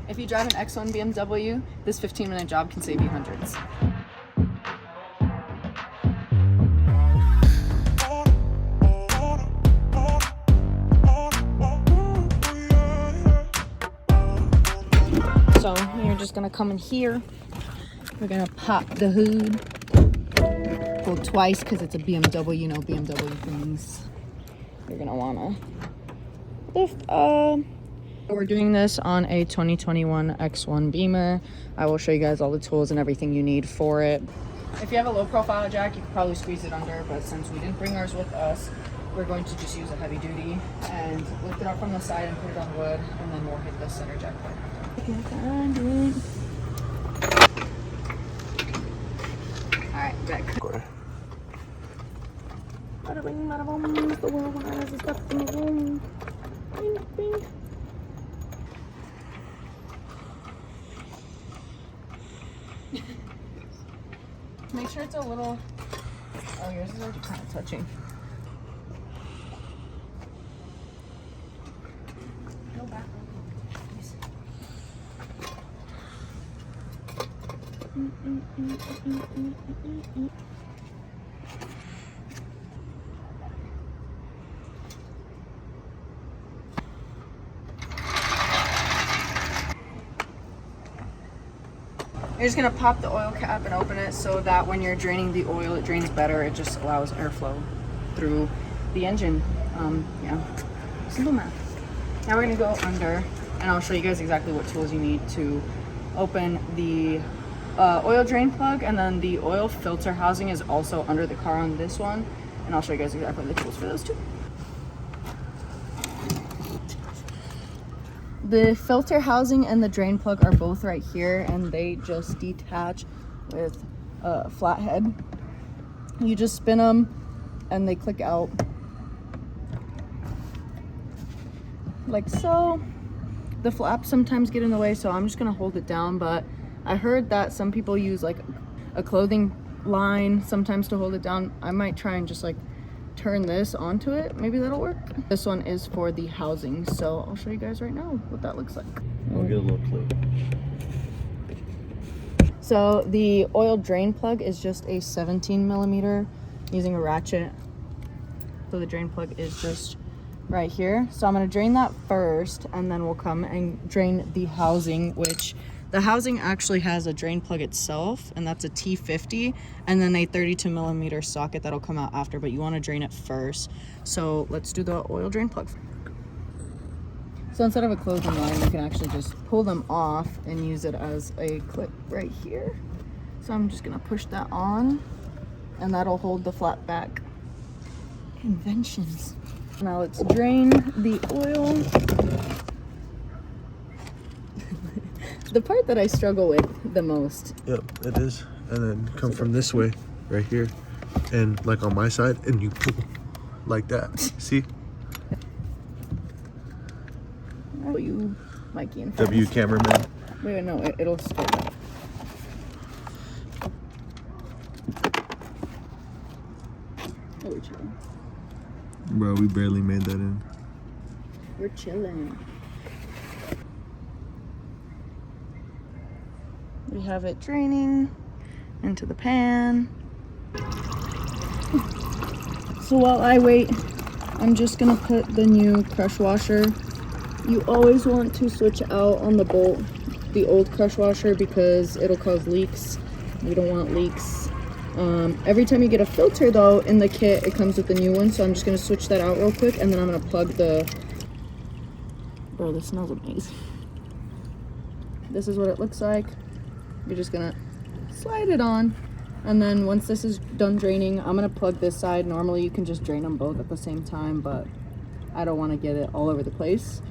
If you drive an X1 BMW, this 15-minute job can save you hundreds. So you're just gonna come in here. We're gonna pop the hood. Pull twice because it's a BMW, you know BMW things. You're gonna wanna lift up. We're doing this on a 2021 X1 Beamer. I will show you guys all the tools and everything you need for it. If you have a low profile jack, you could probably squeeze it under, but since we didn't bring ours with us, we're going to just use a heavy duty and lift it up from the side and put it on wood, and then we'll hit the center jack plate. Alright, back. Bada bing, bada boom, the world has a step in the room. Bing, bing. Make sure it's a little. Oh, yours is already kind of touching. Go back. Please. You're just gonna pop the oil cap and open it so that when you're draining the oil, it drains better. It just allows airflow through the engine. Yeah, simple math. Now we're gonna go under, and I'll show you guys exactly what tools you need to open the oil drain plug, and then the oil filter housing is also under the car on this one, and I'll show you guys exactly the tools for those two. The filter housing and the drain plug are both right here, and they just detach with a flathead. You just spin them and they click out like so. The flaps sometimes get in the way, so I'm just gonna hold it down, but I heard that some people use like a clothing line sometimes to hold it down. I might try and just like turn this onto it. Maybe that'll work. This one is for the housing, so I'll show you guys right now what that looks like. I'll get a little clip. So the oil drain plug is just a 17mm using a ratchet. So the drain plug is just right here. So I'm going to drain that first, and then we'll come and drain the housing, which the housing actually has a drain plug itself, and that's a T50, and then a 32mm socket that'll come out after, but you want to drain it first. So let's do the oil drain plug. So instead of a clothing line, you can actually just pull them off and use it as a clip right here. So I'm just gonna push that on, and that'll hold the flat back. Inventions. Now let's drain the oil. The part that I struggle with the most. Yep, it is. And then come from this way, right here, and like on my side, and you pull like that. See? You, Mikey, and W cameraman. Wait, no, it'll start. Oh, we're chilling. Bro, we barely made that in. We're chilling. We have it draining into the pan. So while I wait, I'm just gonna put the new crush washer. You always want to switch out on the bolt the old crush washer because it'll cause leaks. We don't want leaks. Every time you get a filter though in the kit, it comes with a new one, so I'm just gonna switch that out real quick, and then I'm gonna plug the. Bro, this smells amazing. This is what it looks like. You're just gonna slide it on, and then once this is done draining, I'm gonna plug this side. Normally you can just drain them both at the same time, but I don't want to get it all over the place.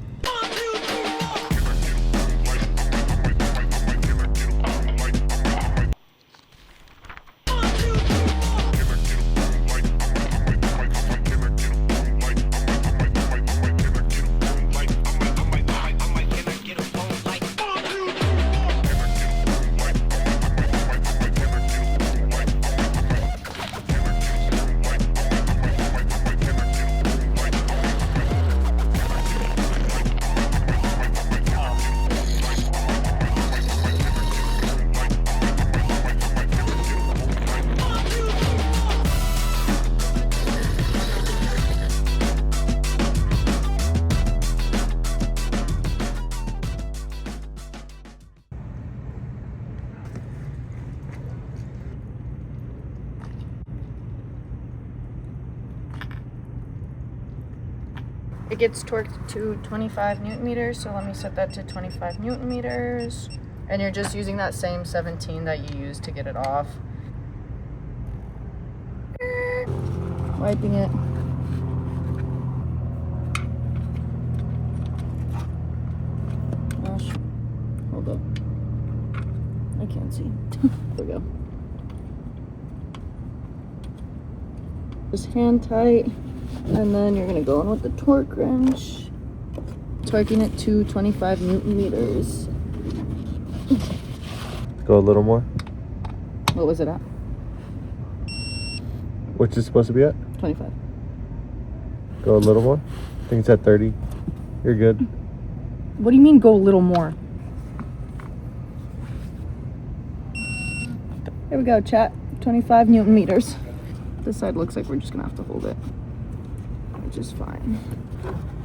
It gets torqued to 25 Newton meters, so let me set that to 25 Newton meters. And you're just using that same 17 that you used to get it off. Wiping it. Gosh, hold up. I can't see. There we go. Just hand tight, and then you're gonna go in with the torque wrench, torquing it to 25 Newton meters. Go a little more. What was it at? What's it supposed to be at? 25. Go a little more. I think it's at 30. You're good. What do you mean go a little more? Here we go, chat. 25 Newton meters. This side looks like we're just gonna have to hold it, which is fine.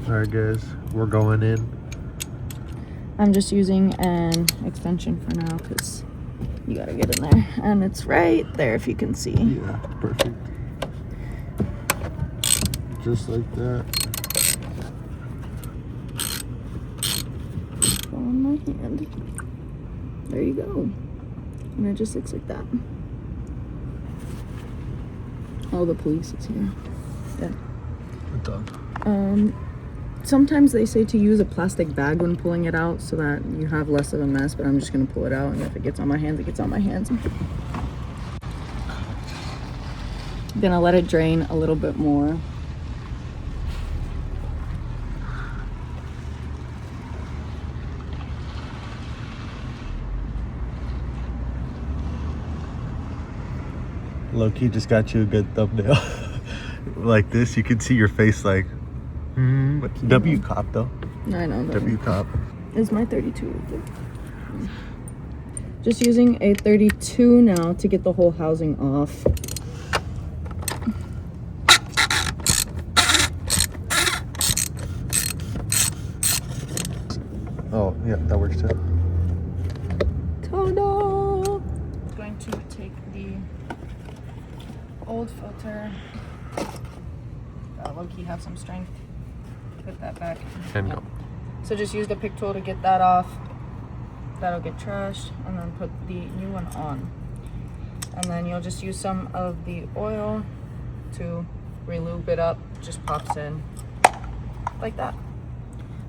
All right, guys, we're going in. I'm just using an extension for now because you gotta get in there, and it's right there if you can see. Yeah, perfect. Just like that. Go on my hand. There you go. And it just looks like that. Oh, the police is here. Yeah. We're done. Sometimes they say to use a plastic bag when pulling it out so that you have less of a mess, but I'm just gonna pull it out, and if it gets on my hands, it gets on my hands. I'm gonna let it drain a little bit more. Low-key just got you a good thumbnail. Like this, you can see your face like, W cop though. I know. W cop. Is my 32 right there. Just using a 32 now to get the whole housing off. Oh, yeah, that works too. Ta-da! I'm going to take the old filter. Low-key have some strength. Put that back. And go. So just use the pick tool to get that off. That'll get trashed, and then put the new one on. And then you'll just use some of the oil to re-lube it up. Just pops in like that.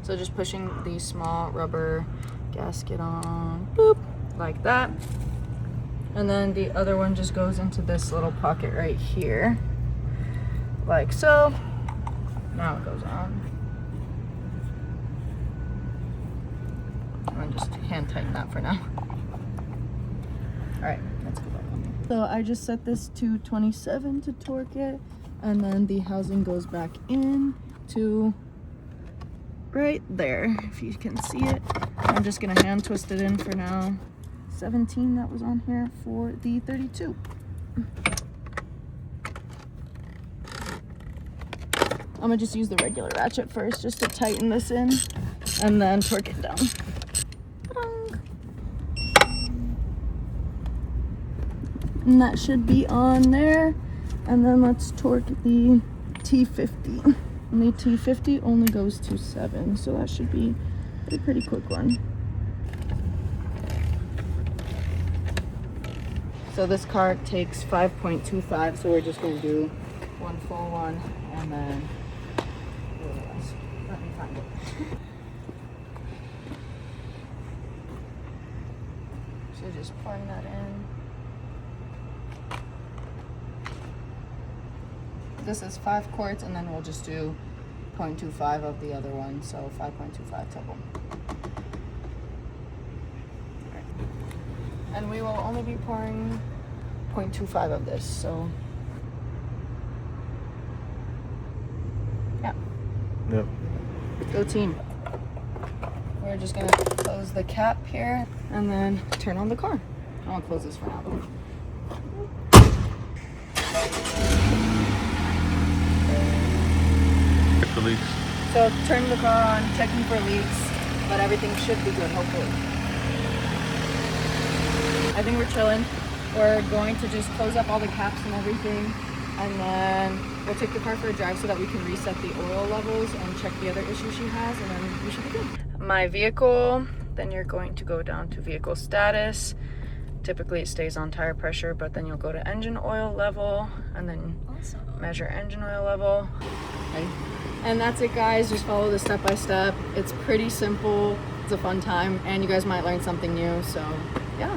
So just pushing the small rubber gasket on, boop, like that. And then the other one just goes into this little pocket right here, like so. Now it goes on. And just hand tighten that for now. All right, let's go back on. So I just set this to 27 to torque it, and then the housing goes back in to right there, if you can see it. I'm just gonna hand twist it in for now. 17 that was on here for the 32. I'm gonna just use the regular ratchet first just to tighten this in, and then torque it down. And that should be on there. And then let's torque the T50. And the T50 only goes to 7, so that should be a pretty quick one. So this car takes 5.25, so we're just gonna do one full one, and then let me find it. So just pouring that in. This is 5 quarts, and then we'll just do 0.25 of the other one, so 5.25 total. Right. And we will only be pouring 0.25 of this, so yeah. Yep. Go team. We're just gonna close the cap here and then turn on the car. I won't close this for now though. Check the leaks. So turn the car on, checking for leaks, but everything should be good, hopefully. I think we're chilling. We're going to just close up all the caps and everything, and then we'll take the car for a drive so that we can reset the oil levels and check the other issues she has, and then we should be good. My vehicle, then you're going to go down to vehicle status. Typically it stays on tire pressure, but then you'll go to engine oil level and then measure engine oil level. Okay. And that's it, guys. Just follow this step by step. It's pretty simple. It's a fun time, and you guys might learn something new, so yeah.